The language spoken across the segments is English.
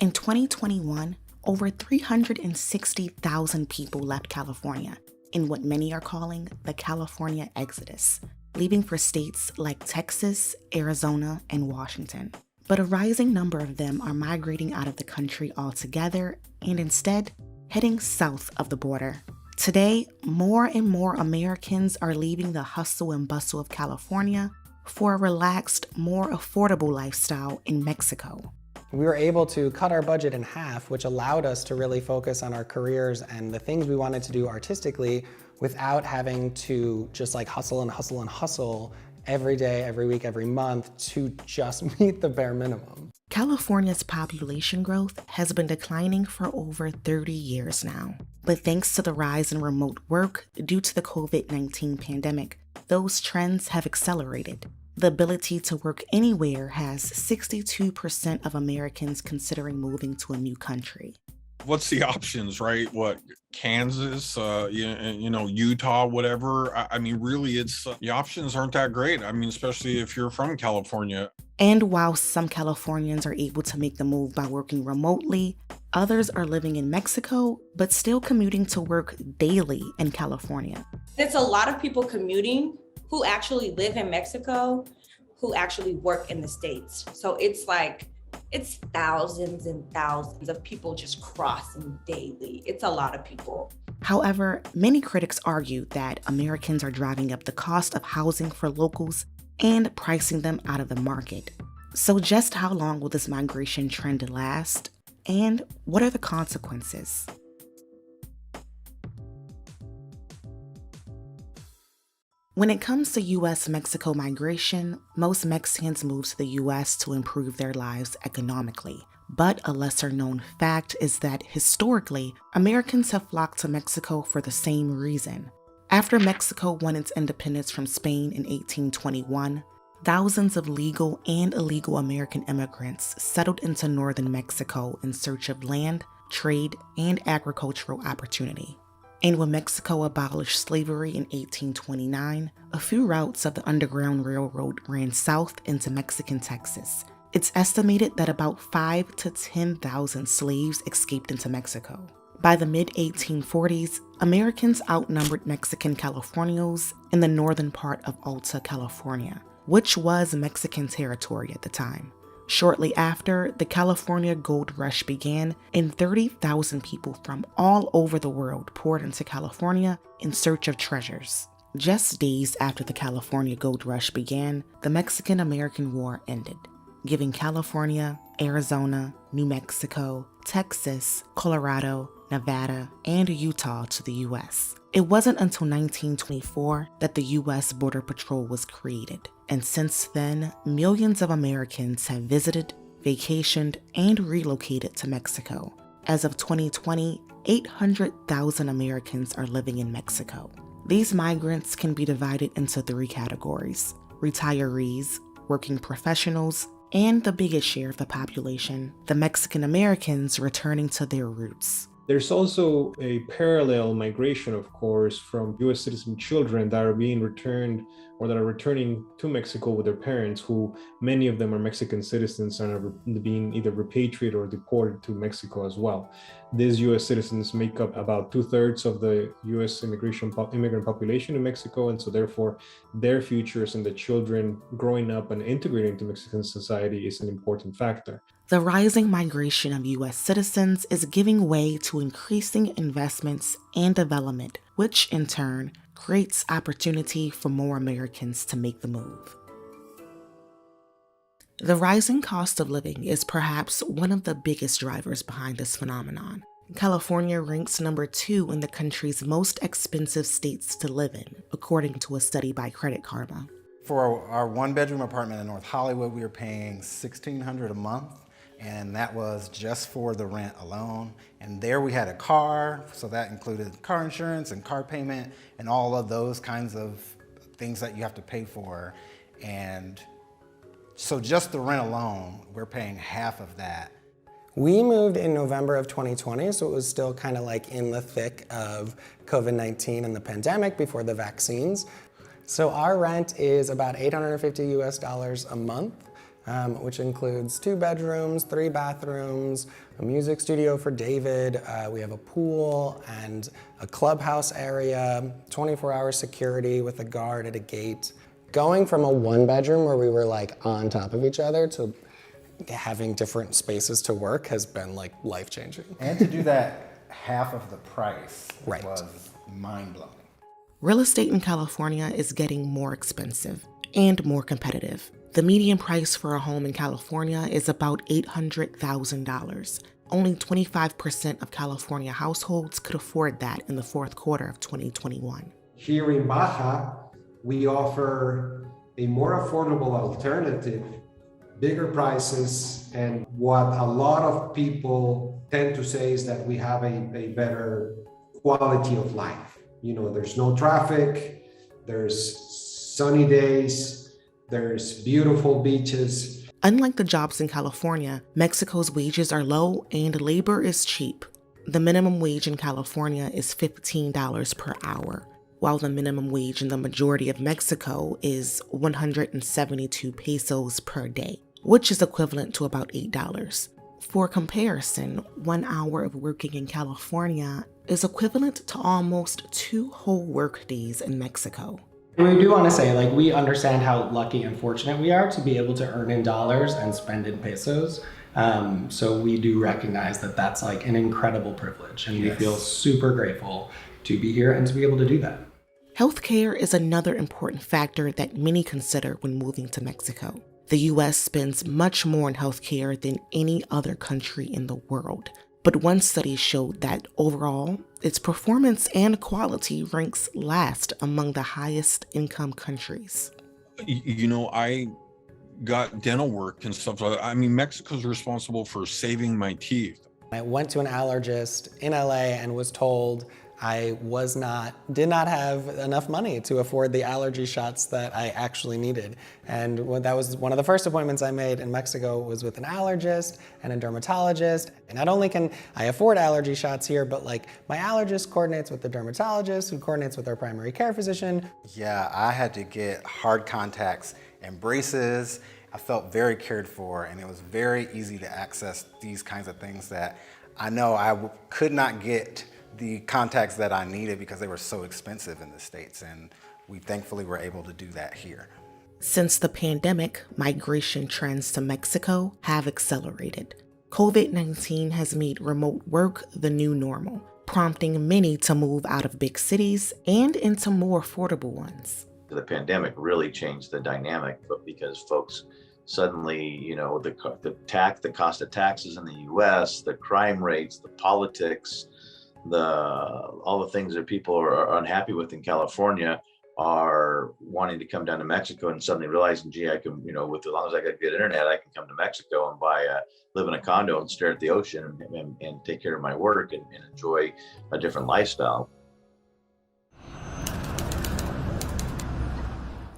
In 2021, over 360,000 people left California in what many are calling the California exodus, leaving for states like Texas, Arizona, and Washington. But a rising number of them are migrating out of the country altogether and instead heading south of the border. Today, more and more Americans are leaving the hustle and bustle of California for a relaxed, more affordable lifestyle in Mexico. We were able to cut our budget in half, which allowed us to really focus on our careers and the things we wanted to do artistically without having to just like hustle and hustle and hustle every day, every week, every month to just meet the bare minimum. California's population growth has been declining for over 30 years now. But thanks to the rise in remote work due to the COVID-19 pandemic, those trends have accelerated. The ability to work anywhere has 62% of Americans considering moving to a new country. What's the options, right? What, Kansas, Utah, whatever. I mean, really, it's the options aren't that great. I mean, especially if you're from California. And while some Californians are able to make the move by working remotely, others are living in Mexico, but still commuting to work daily in California. It's a lot of people commuting who actually live in Mexico, who actually work in the States. So it's thousands and thousands of people just crossing daily. It's a lot of people. However, many critics argue that Americans are driving up the cost of housing for locals and pricing them out of the market. So just how long will this migration trend last? And what are the consequences? When it comes to U.S.-Mexico migration, most Mexicans move to the U.S. to improve their lives economically. But a lesser-known fact is that historically, Americans have flocked to Mexico for the same reason. After Mexico won its independence from Spain in 1821, thousands of legal and illegal American immigrants settled into northern Mexico in search of land, trade, and agricultural opportunity. And when Mexico abolished slavery in 1829, a few routes of the Underground Railroad ran south into Mexican Texas. It's estimated that about 5,000 to 10,000 slaves escaped into Mexico. By the mid-1840s, Americans outnumbered Mexican Californios in the northern part of Alta California, which was Mexican territory at the time. Shortly after, the California Gold Rush began, and 30,000 people from all over the world poured into California in search of treasures. Just days after the California Gold Rush began, the Mexican-American War ended, giving California, Arizona, New Mexico, Texas, Colorado, Nevada, and Utah to the U.S. It wasn't until 1924 that the U.S. Border Patrol was created, and since then, millions of Americans have visited, vacationed, and relocated to Mexico. As of 2020, 800,000 Americans are living in Mexico. These migrants can be divided into three categories: retirees, working professionals, and the biggest share of the population, the Mexican Americans returning to their roots. There's also a parallel migration, of course, from U.S. citizen children that are being returned or that are returning to Mexico with their parents, who many of them are Mexican citizens and are being either repatriated or deported to Mexico as well. These U.S. citizens make up about 2/3 of the U.S. immigrant population in Mexico, and so therefore their futures and the children growing up and integrating into Mexican society is an important factor. The rising migration of U.S. citizens is giving way to increasing investments and development, which in turn creates opportunity for more Americans to make the move. The rising cost of living is perhaps one of the biggest drivers behind this phenomenon. California ranks number 2 in the country's most expensive states to live in, according to a study by Credit Karma. For our one-bedroom apartment in North Hollywood, we were paying $1,600 a month. And that was just for the rent alone. And there we had a car, so that included car insurance and car payment and all of those kinds of things that you have to pay for. And so just the rent alone, we're paying half of that. We moved in November of 2020, so it was still kind of like in the thick of COVID-19 and the pandemic before the vaccines. So our rent is about $850 US a month. which includes 2 bedrooms, 3 bathrooms, a music studio for David. We have a pool and a clubhouse area, 24-hour security with a guard at a gate. Going from a 1-bedroom where we were like on top of each other to having different spaces to work has been like life-changing. And to do that half of the price Right. was mind-blowing. Real estate in California is getting more expensive and more competitive. The median price for a home in California is about $800,000. Only 25% of California households could afford that in the fourth quarter of 2021. Here in Baja, we offer a more affordable alternative, bigger prices, and what a lot of people tend to say is that we have a better quality of life. You know, there's no traffic, there's sunny days, there's beautiful beaches. Unlike the jobs in California, Mexico's wages are low and labor is cheap. The minimum wage in California is $15 per hour, while the minimum wage in the majority of Mexico is 172 pesos per day, which is equivalent to about $8. For comparison, 1 hour of working in California is equivalent to almost 2 whole work days in Mexico. And we do want to say, like, we understand how lucky and fortunate we are to be able to earn in dollars and spend in pesos. So we do recognize that that's like an incredible privilege, and we feel super grateful to be here and to be able to do that. Healthcare is another important factor that many consider when moving to Mexico. The U.S. spends much more on healthcare than any other country in the world. But one study showed that overall, its performance and quality ranks last among the highest income countries. You know, I got dental work and stuff like that. I mean, Mexico's responsible for saving my teeth. I went to an allergist in LA and was told I did not have enough money to afford the allergy shots that I actually needed. And that was one of the first appointments I made in Mexico was with an allergist and a dermatologist. And not only can I afford allergy shots here, but like my allergist coordinates with the dermatologist who coordinates with our primary care physician. Yeah, I had to get hard contacts and braces. I felt very cared for, and it was very easy to access these kinds of things that I know I could not get the contacts that I needed because they were so expensive in the States, and we thankfully were able to do that here. Since the pandemic, migration trends to Mexico have accelerated. COVID-19 has made remote work the new normal, prompting many to move out of big cities and into more affordable ones. The pandemic really changed the dynamic, but because folks suddenly, you know, the cost of taxes in the U.S., the crime rates, the politics, all the things that people are unhappy with in California are wanting to come down to Mexico and suddenly realizing, gee, I can, you know, with as long as I got good internet, I can come to Mexico and live in a condo and stare at the ocean and take care of my work and enjoy a different lifestyle.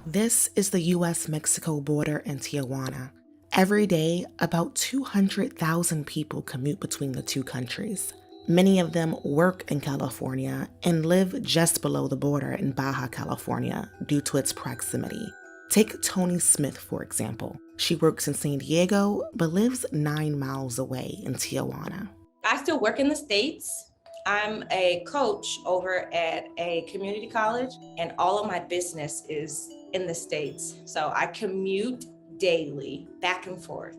This is the U.S.-Mexico border in Tijuana. Every day, about 200,000 people commute between the two countries. Many of them work in California and live just below the border in Baja, California, due to its proximity. Take Tony Smith, for example. She works in San Diego, but lives 9 miles away in Tijuana. I still work in the States. I'm a coach over at a community college, and all of my business is in the States. So I commute daily, back and forth.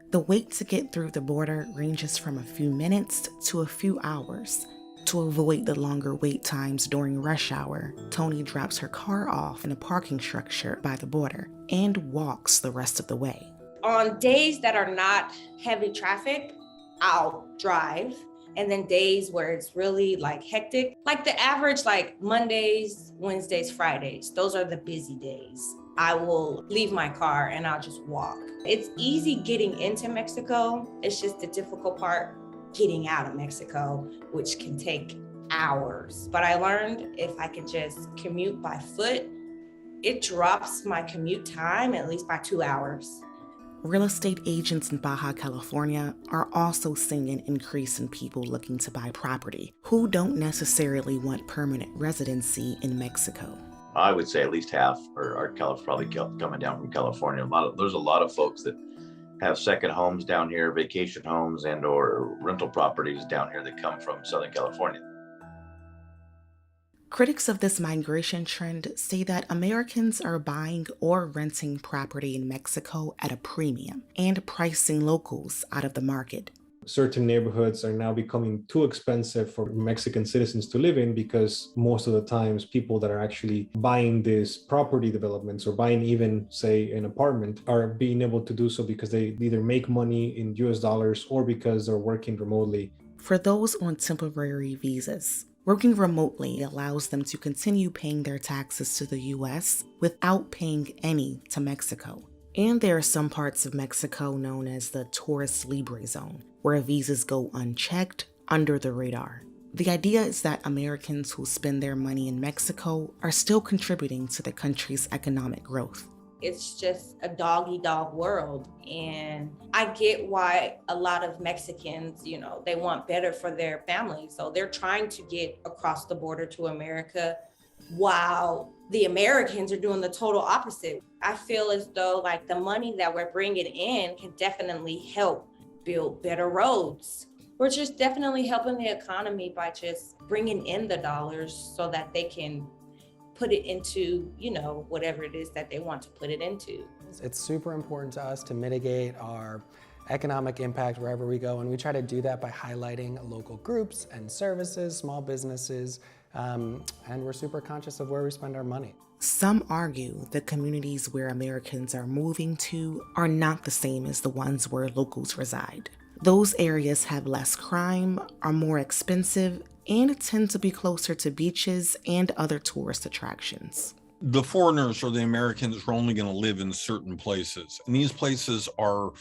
The wait to get through the border ranges from a few minutes to a few hours. To avoid the longer wait times during rush hour, Tony drops her car off in a parking structure by the border and walks the rest of the way. On days that are not heavy traffic, I'll drive. And then days where it's really like hectic, like the average, like Mondays, Wednesdays, Fridays, those are the busy days. I will leave my car and I'll just walk. It's easy getting into Mexico. It's just the difficult part, getting out of Mexico, which can take hours. But I learned if I could just commute by foot, it drops my commute time at least by 2 hours. Real estate agents in Baja California are also seeing an increase in people looking to buy property who don't necessarily want permanent residency in Mexico. I would say at least half are probably coming down from California. There's a lot of folks that have second homes down here, vacation homes and or rental properties down here that come from Southern California. Critics of this migration trend say that Americans are buying or renting property in Mexico at a premium and pricing locals out of the market. Certain neighborhoods are now becoming too expensive for Mexican citizens to live in because most of the times people that are actually buying these property developments or buying even, say, an apartment are being able to do so because they either make money in US dollars or because they're working remotely. For those on temporary visas, working remotely allows them to continue paying their taxes to the US without paying any to Mexico. And there are some parts of Mexico known as the Tourist Libre Zone, where visas go unchecked under the radar. The idea is that Americans who spend their money in Mexico are still contributing to the country's economic growth. It's just a dog-eat-dog world. And I get why a lot of Mexicans, they want better for their families. So they're trying to get across the border to America while the Americans are doing the total opposite. I feel as though like the money that we're bringing in can definitely help build better roads. We're just definitely helping the economy by just bringing in the dollars so that they can put it into, whatever it is that they want to put it into. It's super important to us to mitigate our economic impact wherever we go, and we try to do that by highlighting local groups and services, small businesses, and we're super conscious of where we spend our money. Some argue the communities where Americans are moving to are not the same as the ones where locals reside. Those areas have less crime, are more expensive, and tend to be closer to beaches and other tourist attractions. The foreigners or the Americans are only going to live in certain places. And these places are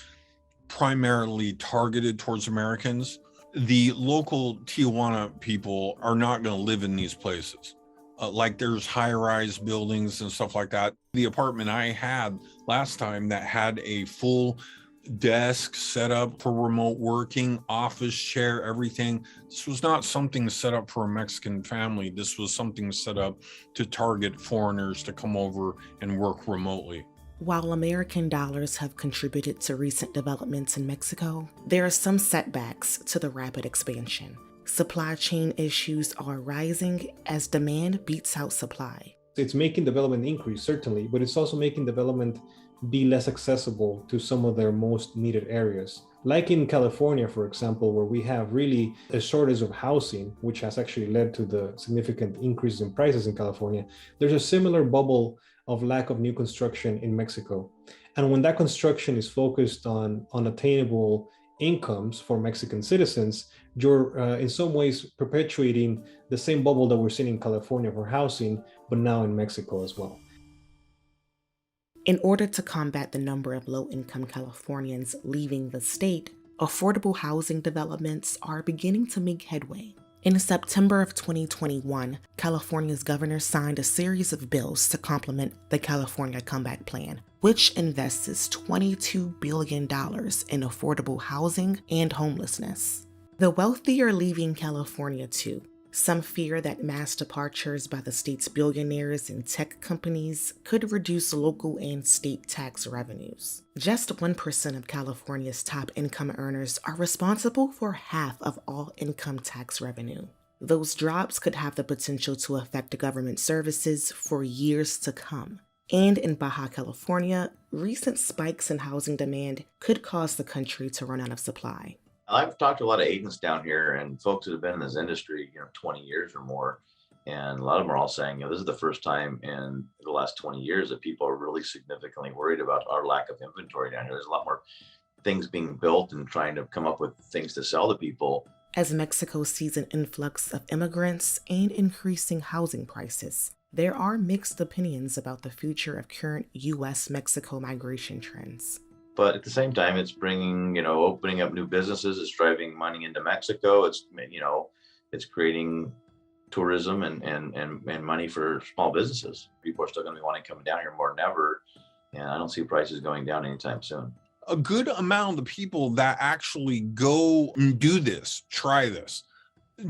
primarily targeted towards Americans. The local Tijuana people are not going to live in these places. Like there's high-rise buildings and stuff like that. The apartment I had last time that had a full desk set up for remote working, office chair, everything. This was not something set up for a Mexican family. This was something set up to target foreigners to come over and work remotely. While American dollars have contributed to recent developments in Mexico, there are some setbacks to the rapid expansion. Supply chain issues are rising as demand beats out supply. It's making development increase, certainly, but it's also making development be less accessible to some of their most needed areas. Like in California, for example, where we have really a shortage of housing, which has actually led to the significant increase in prices in California, there's a similar bubble of lack of new construction in Mexico. And when that construction is focused on unattainable incomes for Mexican citizens, you're in some ways perpetuating the same bubble that we're seeing in California for housing, but now in Mexico as well. In order to combat the number of low-income Californians leaving the state, affordable housing developments are beginning to make headway. In September of 2021, California's governor signed a series of bills to complement the California Comeback Plan, which invests $22 billion in affordable housing and homelessness. The wealthy are leaving California too. Some fear that mass departures by the state's billionaires and tech companies could reduce local and state tax revenues. Just 1% of California's top income earners are responsible for half of all income tax revenue. Those drops could have the potential to affect government services for years to come. And in Baja California, recent spikes in housing demand could cause the country to run out of supply. I've talked to a lot of agents down here and folks that have been in this industry, 20 years or more. And a lot of them are all saying, this is the first time in the last 20 years that people are really significantly worried about our lack of inventory down here. There's a lot more things being built and trying to come up with things to sell to people. As Mexico sees an influx of immigrants and increasing housing prices, there are mixed opinions about the future of current U.S.-Mexico migration trends. But at the same time, it's bringing, opening up new businesses. It's driving money into Mexico. It's, it's creating tourism and money for small businesses. People are still going to be wanting to come down here more than ever. And I don't see prices going down anytime soon. A good amount of the people that actually go and do this, try this,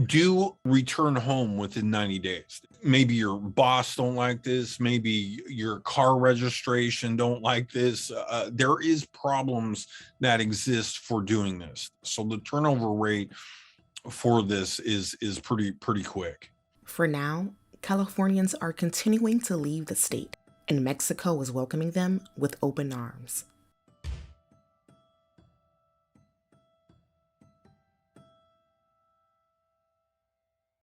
Do return home within 90 days. Maybe your boss don't like this. Maybe your car registration don't like this. There is problems that exist for doing this. So the turnover rate for this is pretty quick. For now, Californians are continuing to leave the state, and Mexico is welcoming them with open arms.